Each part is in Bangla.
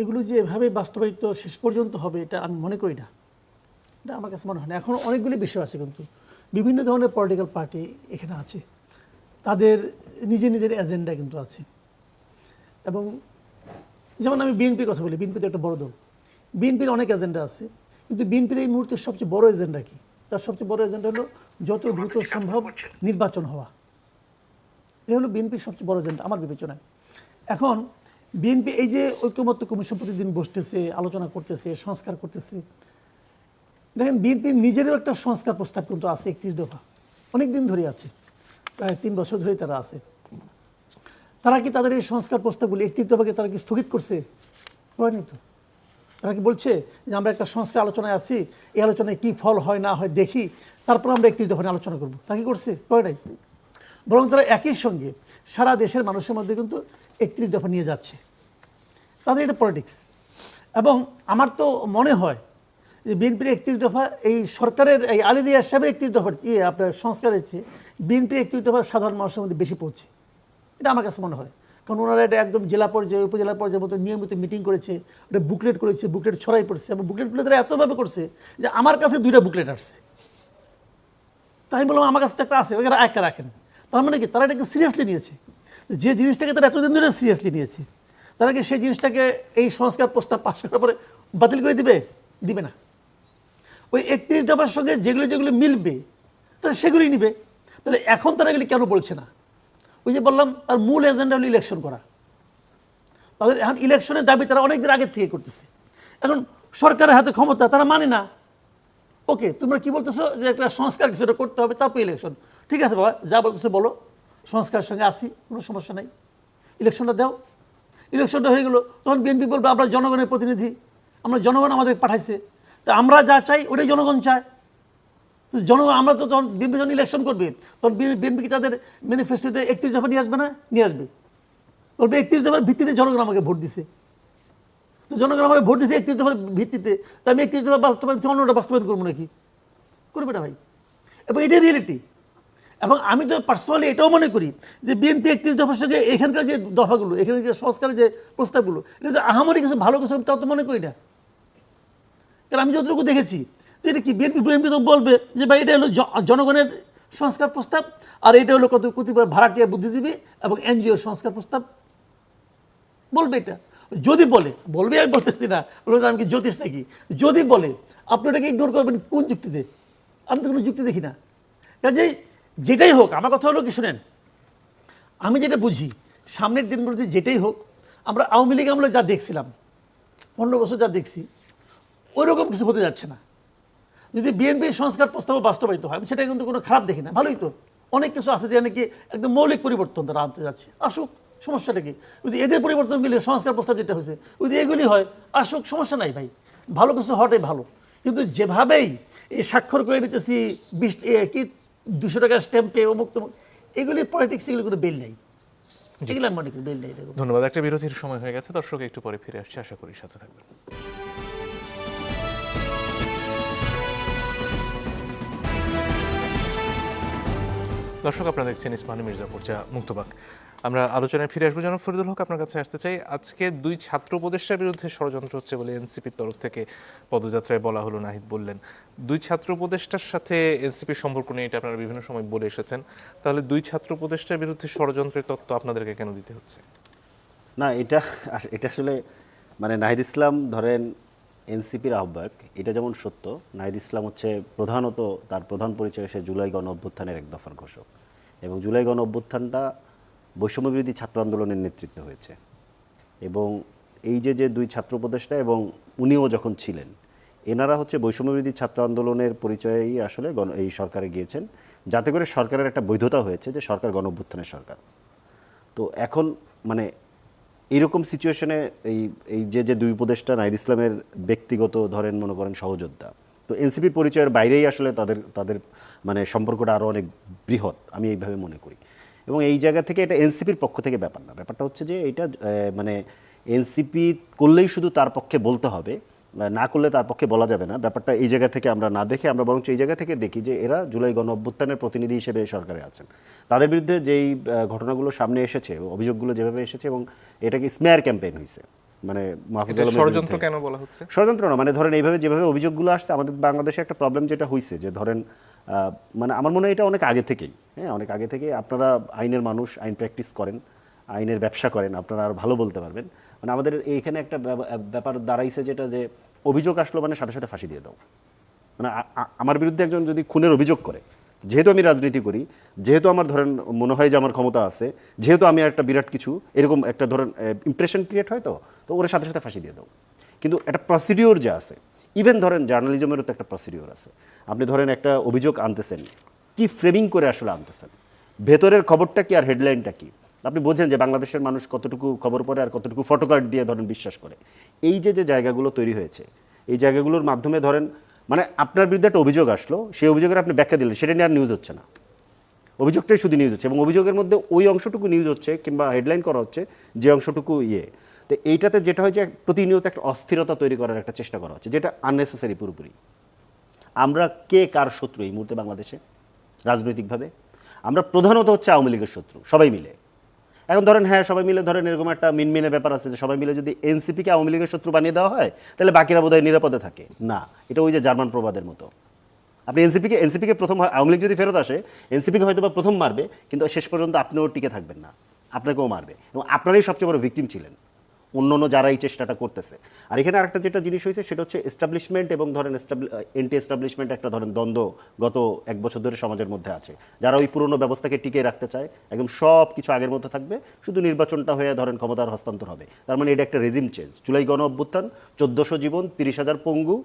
এগুলো যে এভাবে বাস্তবায়িত শেষ পর্যন্ত হবে এটা আমি মনে করি না। এটা আমার কাছে মনে হয় না। এখন অনেকগুলি বিষয় আছে, কিন্তু বিভিন্ন ধরনের পলিটিক্যাল পার্টি এখানে আছে, তাদের নিজের নিজের এজেন্ডা কিন্তু আছে। এবং যেমন আমি বিএনপির কথা বলি, বিএনপি তো একটা বড় দল, বিএনপির অনেক এজেন্ডা আছে, কিন্তু বিএনপির এই মুহূর্তে সবচেয়ে বড় এজেন্ডা কি? তার সবচেয়ে বড় এজেন্ডা হলো যত দ্রুত সম্ভব নির্বাচন হওয়া। এটা হলো বিএনপির সবচেয়ে বড় এজেন্ডা আমার বিবেচনায়। এখন বিএনপি এই যে ঐক্যমত্য কমিশন প্রতিদিন বসতেছে, আলোচনা করতেছে, সংস্কার করতেছে, দেখেন বিএনপির নিজেরও একটা সংস্কার প্রস্তাব কিন্তু আছে 31 দফা, অনেক দিন ধরে আছে, প্রায় 3 বছর ধরেই তারা আছে। তারা কি তাদের এই সংস্কার প্রস্তাবগুলি 31 দফাকে তারা কি স্থগিত করছে? হয়নি তো। তারা কি বলছে যে আমরা একটা সংস্কার আলোচনায় আছি, এই আলোচনায় কী ফল হয় না হয় দেখি, তারপর আমরা 31 দফা নিয়ে আলোচনা করবো? তা কি করছে? করে নাই। বরং তারা একই সঙ্গে সারা দেশের মানুষের মধ্যে কিন্তু 31 দফা নিয়ে যাচ্ছে। তাদের এটা পলিটিক্স। এবং আমার তো মনে হয় যে বিএনপির 31 দফা এই সরকারের এই আলী রিয়াজ সাহেবের 31 দফার আপনার সংস্কারের চেয়ে বিএনপির 31 দফা সাধারণ মানুষের মধ্যে বেশি পৌঁছে, এটা আমার কাছে মনে হয়। কারণ ওনারা এটা একদম জেলা পর্যায়ে উপজেলা পর্যায়ের মতো নিয়মিত মিটিং করেছে, ওটা বুকলেট করেছে, বুকলেট ছড়াই পড়ছে, এবং বুকলেটগুলো তারা এতভাবে করছে যে আমার কাছে 2টা বুকলেট আসছে। তাই বললাম আমার কাছে একটা আছে, ওইখানে একটা রাখেন। তার মানে কি তারা এটাকে সিরিয়াসলি নিয়েছে, যে জিনিসটাকে তারা এতদিন ধরে সিরিয়াসলি নিয়েছে, তারা কি সেই জিনিসটাকে এই সংস্কার প্রস্তাব পাশ করার পরে বাতিল করে দিবে? দিবে না। ওই 31 দফার সঙ্গে যেগুলো যেগুলো মিলবে তারা সেগুলোই নিবে। তাহলে এখন তারা এগুলি কেন বলছে না? ওই যে বললাম তার মূল এজেন্ডা হলো ইলেকশন করা। তাদের এখন ইলেকশনের দাবি তারা অনেক দিন আগের থেকে করতেছে। এখন সরকারের হাতে ক্ষমতা, তারা মানে না। ওকে, তোমরা কি বলতেছো যে একটা সংস্কার কিছুটা করতে হবে, তারপর ইলেকশন। ঠিক আছে বাবা, যা বলতেছো বলো, সংস্কারের সঙ্গে আসি, কোনো সমস্যা নাই, ইলেকশনটা দাও। ইলেকশনটা হয়ে গেল, তখন বিএনপি বলবে আমরা জনগণের প্রতিনিধি, আমরা জনগণ আমাদের পাঠাইছে, তা আমরা যা চাই ওটাই জনগণ চায়। তো জনগণ, আমরা তো তখন বিএনপি যখন ইলেকশন করবে তখন বিএনপি কি তাদের ম্যানিফেস্টোতে 31 দফা নিয়ে আসবে না? নিয়ে আসবে। বলবে 31 দফার ভিত্তিতে জনগণ আমাকে ভোট দিছে। তো জনগণ আমাকে ভোট দিছে 31 দফার ভিত্তিতে, তো আমি 31 দফা বাস্তবায়ন অন্যটা বাস্তবায়ন করবো নাকি? করবে না ভাই। এবং এটাই রিয়েলিটি। এবং আমি তো পার্সোনালি এটাও মনে করি যে বিএনপি 31 দফার সঙ্গে এখানকার যে দফাগুলো, এখানে যে সংস্কারের যে প্রস্তাবগুলো, এটা যে আহামরি কিছু ভালো কিছু তাও তো মনে করি না। কারণ আমি যতটুকু দেখেছি যে এটা কি বিএনপি তো বলবে যে ভাই এটা হলো জনগণের সংস্কার প্রস্তাব, আর এটা হলো কতিপয় ভাড়াটিয়া বুদ্ধিজীবী এবং এনজিওর সংস্কার প্রস্তাব, বলবে এটা। যদি বলবে আমি বলতেছি না, বলবে আমি কি জ্যোতিষ নাকি? যদি বলে আপনি এটাকে ইগনোর করবেন কোন যুক্তিতে? আমি তো কোনো যুক্তি দেখি না। কাজেই যেটাই হোক, আমার কথা হলো কি শুনেন, আমি যেটা বুঝি সামনের দিনগুলোতে যেটাই হোক, আমরা আওয়ামী লীগ আমলে যা দেখছিলাম 15 বছর যা দেখছি, ওইরকম কিছু হতে যাচ্ছে না। যদি বিএনপির সংস্কার প্রস্তাব বাস্তবায়িত হয়, সেটা কিন্তু কোনো খারাপ দেখি না, ভালোই তো। অনেক কিছু আছে যেখানে কি একদম মৌলিক পরিবর্তন তারা আনতে যাচ্ছে, আসুক, সমস্যাটা কি? যদি এদের পরিবর্তনগুলি সংস্কার প্রস্তাব যেটা হয়েছে যদি এগুলি হয়, আসুক, সমস্যা নাই ভাই, ভালো কিছু হওয়াটাই ভালো। কিন্তু যেভাবেই এই স্বাক্ষর করে নিতেছি 200 টাকার স্ট্যাম্পে অমুক তমুক, এগুলি পলিটিক্স, এগুলি কোনো বেল নেই, এগুলো আমি মনে করি বেল নেই। ধন্যবাদ। একটা বিরতির সময় হয়ে গেছে, দর্শক একটু পরে ফিরে আসছে, আশা করি সাথে থাকবেন। দর্শক, আপনারা দেখছেন ইসমানী মির্জাপুর চা মুক্তবাক। আমরা আলোচনায় ফিরে আসবো। জনাব ফরিদুল হক, আপনার কাছে আসতে চাই। আজকে 2 ছাত্র উপদেষ্টার বিরুদ্ধে ষড়যন্ত্র হচ্ছে বলে এনসিপির তরফ থেকে পদযাত্রায় বলা হলো, নাহিদ বললেন। 2 ছাত্র উপদেষ্টার সাথে এনসিপির সম্পর্ক নিয়ে এটা আপনারা বিভিন্ন সময় বলে এসেছেন, তাহলে 2 ছাত্র উপদেষ্টার বিরুদ্ধে ষড়যন্ত্রের তত্ত্ব আপনাদেরকে কেন দিতে হচ্ছে? না, এটা আসলে মানে নাহিদ ইসলাম ধরেন এনসিপির আহ্বায়ক, এটা যেমন সত্য, নাহিদ ইসলাম হচ্ছে প্রধানত তার প্রধান পরিচয় সে জুলাই গণ অভ্যুত্থানের 1 দফার ঘোষক, এবং জুলাই গণ অভ্যুত্থানটা বৈষম্যবিরোধী ছাত্র আন্দোলনের নেতৃত্বে হয়েছে। এবং এই যে 2 ছাত্র উপদেষ্টা এবং উনিও যখন ছিলেন, এনারা হচ্ছে বৈষম্যবিরোধী ছাত্র আন্দোলনের পরিচয়েই আসলে এই সরকারে গিয়েছেন, যাতে করে সরকারের একটা বৈধতা হয়েছে যে সরকার গণ অভ্যুত্থানের সরকার। তো এখন মানে এইরকম সিচুয়েশনে এই যে 2 উপদেষ্টা নাহিদ ইসলামের ব্যক্তিগত ধরেন মনে করেন সহযোদ্ধা, তো এনসিপির পরিচয়ের বাইরেই আসলে তাদের মানে সম্পর্কটা আরও অনেক বৃহৎ, আমি এইভাবে মনে করি। এবং এই জায়গা থেকে এটা এনসিপির পক্ষ থেকে ব্যাপার না, ব্যাপারটা হচ্ছে যে এটা মানে এনসিপি করলেই শুধু তার পক্ষে বলতে হবে, না করলে তার পক্ষে বলা যাবে না। ব্যাপারটা এই জায়গা থেকে আমরা না দেখে আমরা বরঞ্চ এই জায়গা থেকে দেখি যে এরা জুলাই গণ অভ্যুত্থানের প্রতিনিধি হিসেবে সরকারে আছেন। তাদের বিরুদ্ধে যেই ঘটনাগুলো সামনে এসেছে, অভিযোগগুলো যেভাবে এসেছে, এবং এটাকে স্মেয়ার ক্যাম্পেইন হয়েছে, মানে মাহফুজ এটা আলমের ষড়যন্ত্র বিরুদ্ধে। কেন বলা হচ্ছে? ষড়যন্ত্র না, মানে ধরেন এইভাবে যেভাবে অভিযোগগুলো আসছে, আমাদের বাংলাদেশে একটা প্রবলেম যেটা হয়েছে যে ধরেন মানে আমার মনে হয় এটা অনেক আগে থেকেই, হ্যাঁ অনেক আগে থেকে আপনারা আইনের মানুষ, আইন প্র্যাকটিস করেন, আইনের ব্যবসা করেন, আপনারা আর ভালো বলতে পারবেন। মানে আমাদের এইখানে একটা ব্যাপার দাঁড়াইছে যেটা যে অভিযোগ আসলো মানে সাথে সাথে ফাঁসি দিয়ে দাও। মানে আমার বিরুদ্ধে একজন যদি খুনের অভিযোগ করে, যেহেতু আমি রাজনীতি করি, যেহেতু আমার ধরেন মনে হয় যে আমার ক্ষমতা আছে, যেহেতু আমি একটা বিরাট কিছু এরকম একটা ধরেন ইমপ্রেশন ক্রিয়েট হয়, তো ওর সাথে সাথে ফাঁসি দিয়ে দাও। কিন্তু একটা প্রসিডিওর যে আছে, ইভেন ধরেন জার্নালিজমেরও তো একটা প্রসিডিওর আছে। আপনি ধরেন একটা অভিযোগ আনতেছেন, কি ফ্রেমিং করে আসলে আনতেছেন, ভেতরের খবরটা কি আর হেডলাইনটা কি, আপনি বোঝেন যে বাংলাদেশের মানুষ কতটুকু খবর পড়ে আর কতটুকু ফটোকার্ড দিয়ে ধরেন বিশ্বাস করে। এই যে যে জায়গাগুলো তৈরি হয়েছে, এই জায়গাগুলোর মাধ্যমে ধরেন মানে আপনার বিরুদ্ধে একটা অভিযোগ আসলো, সেই অভিযোগের আপনি ব্যাখ্যা দিলেন, সেটা নিয়ে আর নিউজ হচ্ছে না, অভিযোগটাই শুধু নিউজ হচ্ছে, এবং অভিযোগের মধ্যে ওই অংশটুকু নিউজ হচ্ছে কিংবা হেডলাইন করা হচ্ছে যে অংশটুকু তো এইটাতে যেটা হয় যে প্রতিনিয়ত একটা অস্থিরতা তৈরি করার একটা চেষ্টা করা হচ্ছে, যেটা আননেসেসারি পুরোপুরি। আমরা কে কার শত্রু এই মুহূর্তে বাংলাদেশে রাজনৈতিকভাবে? আমরা প্রধানত হচ্ছে আওয়ামী লীগের শত্রু, সবাই মিলে। এখন ধরেন হ্যাঁ সবাই মিলে ধরেন এরকম একটা মিনমিনে ব্যাপার আছে যে সবাই মিলে যদি এনসিপিকে আওয়ামী লীগের শত্রু বানিয়ে দেওয়া হয়, তাহলে বাকিরা বোধহয় নিরাপদে থাকে না। এটা ওই যে জার্মান প্রবাদের মতো। আপনি এনসিপিকে প্রথম, আওয়ামী লীগ যদি ফেরত আসে, এনসিপিকে হয়তো বা প্রথম মারবে, কিন্তু শেষ পর্যন্ত আপনিও টিকে থাকবেন না, আপনাকেও মারবে, এবং আপনারাই সবচেয়ে বড় ভিকটিম ছিলেন, অন্য অন্য যারা এই চেষ্টাটা করতেছে। আর এখানে আরেকটা যেটা জিনিস হয়েছে সেটা হচ্ছে এস্টাবলিশমেন্ট এবং ধরেন এন্টি এস্টাবলিশমেন্ট একটা ধরেন দ্বন্দ্ব গত 1 বছর ধরে সমাজের মধ্যে আছে। যারা ওই পুরনো ব্যবস্থাকে টিকিয়ে রাখতে চায়, একদম সব কিছু আগের মতো থাকবে, শুধু নির্বাচনটা হয়ে ধরেন ক্ষমতার হস্তান্তর হবে। তার মানে এটা একটা রেজিম চেঞ্জ। জুলাই গণ অভ্যুত্থান, 1400 জীবন, 30,000 পঙ্গু,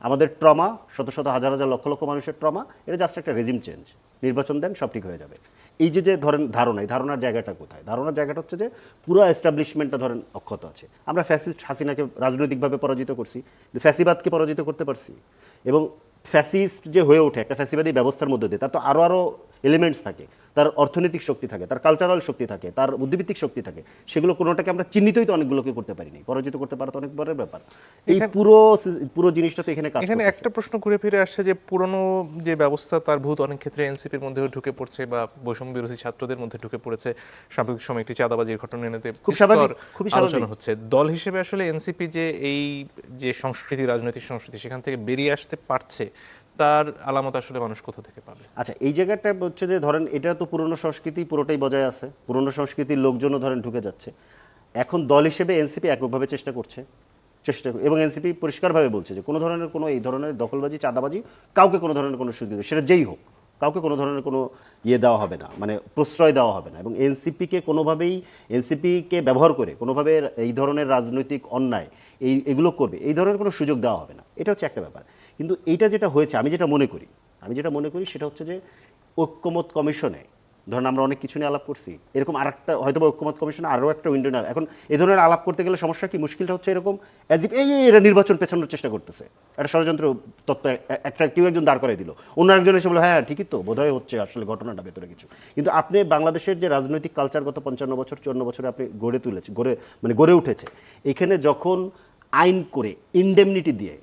আমাদের ট্রমা, শত শত হাজার হাজার লক্ষ লক্ষ মানুষের ট্রমা, এটা জাস্ট একটা রেজিম চেঞ্জ। নির্বাচন দেন, সব ঠিক হয়ে যাবে। এই যে যে ধরেন ধারণা, এই ধারণার জায়গাটা কোথায়? ধারণার জায়গাটা হচ্ছে যে পুরো এস্টাবলিশমেন্টটা ধরেন অক্ষত আছে। আমরা ফ্যাসিস্ট হাসিনাকে রাজনৈতিকভাবে পরাজিত করছি, কিন্তু ফ্যাসিবাদকে পরাজিত করতে পারছি। এবং ফ্যাসিস্ট যে হয়ে ওঠে একটা ফ্যাসিবাদী ব্যবস্থার মধ্যে দিয়ে, তার তো আরও এলিমেন্টস থাকে, তার অর্থনৈতিক শক্তি থাকে, তার কালচারাল শক্তি থাকে, তার বুদ্ধিভিত্তিক শক্তি থাকে, সেগুলো কোনোটাকে আমরা চিহ্নিতই তো অনেকগুলোকে করতে পারিনি, পরাজিত করতে পারা তো অনেক বড় ব্যাপার। এই পুরো জিনিসটা তো এখানে কাজ এখানে করতেছে। একটা প্রশ্ন ঘুরে ফিরে আসছে যে পুরনো যে ব্যবস্থা তার ভূত অনেক ক্ষেত্রে এনসিপির মধ্যে ঢুকে পড়ছে বা বৈষম্য বিরোধী ছাত্রদের মধ্যে ঢুকে পড়েছে। সাম্প্রতিক সময় একটি চাঁদাবাজির ঘটনা নিয়ে খুব স্বাভাবিক, খুবই স্বাভাবিক। আলোচনা হচ্ছে। দল হিসেবে আসলে এনসিপি যে এই যে সংস্কৃতি, রাজনৈতিক সংস্কৃতি, সেখান থেকে বেরিয়ে আসতে পারছে, তার আলামত আসলে মানুষ কোথা থেকে পাবে? আচ্ছা, এই জায়গাটা হচ্ছে যে ধরেন এটা তো পুরনো সংস্কৃতি পুরোটাই বজায় আছে, পুরনো সংস্কৃতির লোকজনও ধরেন ঢুকে যাচ্ছে। এখন দল হিসেবে এনসিপি এককভাবে চেষ্টা করছে, এবং এনসিপি পরিষ্কারভাবে বলছে যে কোনো ধরনের কোনো এই ধরনের দখলবাজি, চাঁদাবাজি, কাউকে কোনো ধরনের কোনো সুযোগ, সেটা যেই হোক, কাউকে কোনো ধরনের কোনো দেওয়া হবে না, মানে প্রশ্রয় দেওয়া হবে না। এবং এনসিপিকে কোনোভাবেই, এনসিপিকে ব্যবহার করে কোনোভাবে এই ধরনের রাজনৈতিক অন্যায় এগুলো করবে, এই ধরনের কোনো সুযোগ দেওয়া হবে না। এটা হচ্ছে একটা ব্যাপার। কিন্তু এইটা যেটা হয়েছে, আমি যেটা মনে করি সেটা হচ্ছে যে ঐক্যমত কমিশনে ধরেন আমরা অনেক কিছু নিয়ে আলাপ করছি, এরকম আরেকটা হয়তো বা ঐক্যমত কমিশনে আরও একটা উইন্ডো না। এখন এই ধরনের আলাপ করতে গেলে সমস্যা কি, মুশকিলটা হচ্ছে এরকম অ্যাজ ইফ এরা নির্বাচন পেছানোর চেষ্টা করতেছে, একটা ষড়যন্ত্র তত্ত্ব একটা কেউ একজন দাঁড় করে দিল, অন্য একজন এসে বলে হ্যাঁ ঠিকই তো, বোধহয় হচ্ছে আসলে ঘটনাটা ভেতরে কিছু। কিন্তু আপনি বাংলাদেশের যে রাজনৈতিক কালচার গত 55 বছর 54 বছরে আপনি গড়ে উঠেছে, এখানে যখন আইন করে ইনডেমনিটি দিয়ে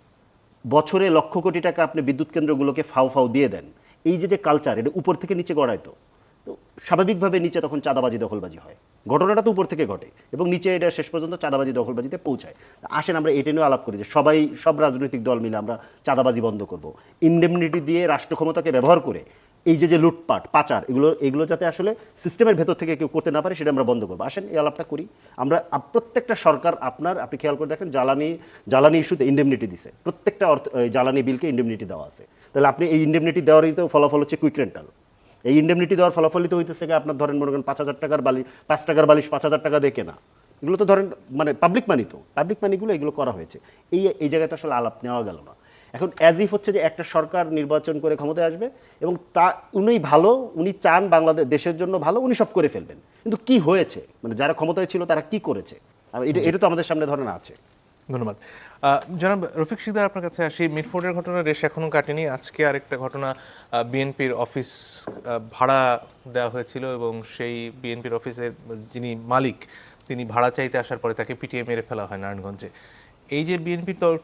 বছরে লক্ষ কোটি টাকা আপনি বিদ্যুৎ কেন্দ্রগুলোকে ফাও দিয়ে দেন, এই যে কালচার, এটা উপর থেকে নিচে গড়ায়, তো স্বাভাবিকভাবে নিচে তখন চাঁদাবাজি, দখলবাজি হয়। ঘটনাটা তো উপর থেকে ঘটে এবং নিচে এটা শেষ পর্যন্ত চাঁদাবাজি, দখলবাজিতে পৌঁছায়। আসেন আমরা এটা নিয়েও আলাপ করি যে সব রাজনৈতিক দল মিলে আমরা চাঁদাবাজি বন্ধ করব, ইনডেমনিটি দিয়ে রাষ্ট্র ক্ষমতাকে ব্যবহার করে এই যে লুটপাট, পাচার, এগুলো যাতে আসলে সিস্টেমের ভেতর থেকে কেউ করতে না পারে, সেটা আমরা বন্ধ করবো। আসেন এই আলাপটা করি আমরা। প্রত্যেকটা সরকার আপনি খেয়াল করে দেখেন, জ্বালানি ইস্যুতে ইনডেমনিটি দিছে, প্রত্যেকটা জ্বালানি বিলকে ইনডেমনিটি দেওয়া আছে। তাহলে আপনি এই ইনডেমনিটি দেওয়ারই তো ফলাফল হচ্ছে কুইক রেন্টাল। এই ইনডেমনিটি দেওয়ার ফলাফলই তো হইতেছে আপনার ধরেন মনে করেন 5,000 টাকার বালিশ, 5 টাকার বালিশ 5,000 টাকা দিয়ে কেনা, এগুলো তো ধরেন মানে পাবলিক মানিগুলো এগুলো করা হয়েছে। এই জায়গায় তো আসলে আলাপ নেওয়া গেল না। এখন অ্যাজ ইফ হচ্ছে যে একটা সরকার নির্বাচন করে ক্ষমতায় আসবে এবং উনি চান বাংলাদেশ দেশের জন্য ভালো, উনি সব করে ফেলবেন। কিন্তু কি হয়েছে, মানে যারা ক্ষমতায় ছিল তারা কি করেছে, এটা তো আমাদের সামনে ধরেন আছে। ধন্যবাদ। জনাব রফিক শিকদার, আপনার কাছে আসি। মিটফোর্ডের ঘটনার রেশ এখনো কাটেনি। আজকে আরেকটা ঘটনা, বিএনপির অফিস ভাড়া দেওয়া হয়েছিল এবং সেই বিএনপির অফিসের যিনি মালিক, তিনি ভাড়া চাইতে আসার পরে তাকে পিটিয়ে মেরে ফেলা হয় নারায়ণগঞ্জে। এই যে বিএনপির তরফ